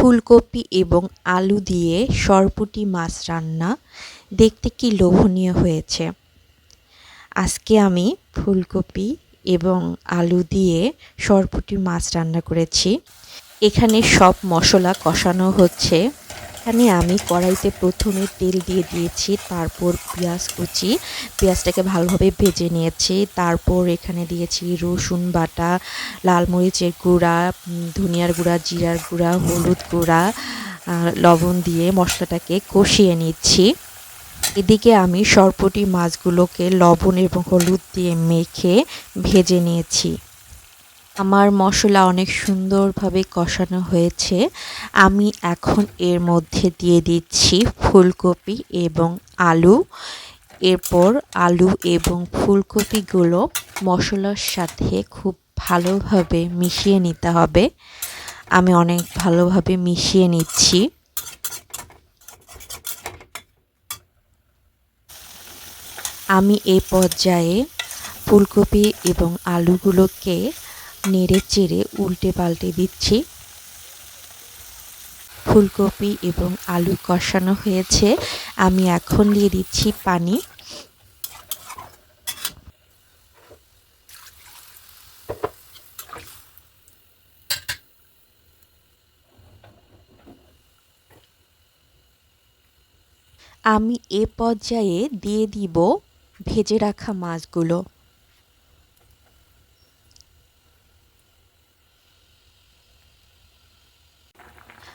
ফুলকপি এবং আলু দিয়ে সরপুঁটি মাছ রান্না দেখতে কি লোভনীয় হয়েছে। আজকে আমি ফুলকপি এবং আলু দিয়ে সরপুঁটি মাছ রান্না করেছি। এখানে সব মশলা কষানো হচ্ছে। এখানে আমি কড়াইতে প্রথমে তেল দিয়ে দিয়েছি, তারপর পেঁয়াজ কুচি, পেঁয়াজটাকে ভালোভাবে ভেজে নিয়েছি। তারপর এখানে দিয়েছি রসুন বাটা, লাল মরিচের গুঁড়া, ধনিয়ার গুঁড়া, জিরার গুঁড়া, হলুদ গুঁড়া, লবণ দিয়ে মশলাটাকে কষিয়ে নিচ্ছি। এদিকে আমি সরপুঁটি মাছগুলোকে লবণ এবং হলুদ দিয়ে মেখে ভেজে নিয়েছি। আমার মশলা অনেক সুন্দরভাবে কষানো হয়েছে। আমি এখন এর মধ্যে দিয়ে দিচ্ছি ফুলকপি এবং আলু। এরপর আলু এবং ফুলকপিগুলো মশলার সাথে খুব ভালোভাবে মিশিয়ে নিতে হবে। আমি অনেক ভালোভাবে মিশিয়ে নিচ্ছি। আমি এই পর্যায়ে ফুলকপি এবং আলুগুলোকে নেড়ে চেড়ে উল্টে পাল্টে দিচ্ছি। ফুলকপি এবং আলু কষানো হয়েছে। আমি এখন দিয়ে দিচ্ছি পানি। আমি এ পর্যায়ে দিয়ে দিব ভেজে রাখা মাছগুলো।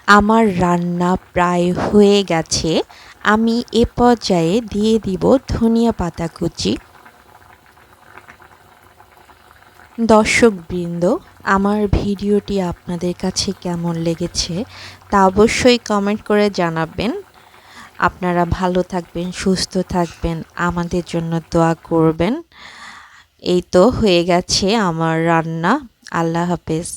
আমার রান্না প্রায় হয়ে গেছে। আমি এ পর্যায়ে দিয়ে দিব ধনিয়া পাতা কুচি। দর্শকবৃন্দ, আমার ভিডিওটি আপনাদের কাছে কেমন লেগেছে তা অবশ্যই কমেন্ট করে জানাবেন। আপনারা ভালো থাকবেন, সুস্থ থাকবেন, আমাদের জন্য দোয়া করবেন। এই তো হয়ে গেছে আমার রান্না। আল্লাহ হাফেজ।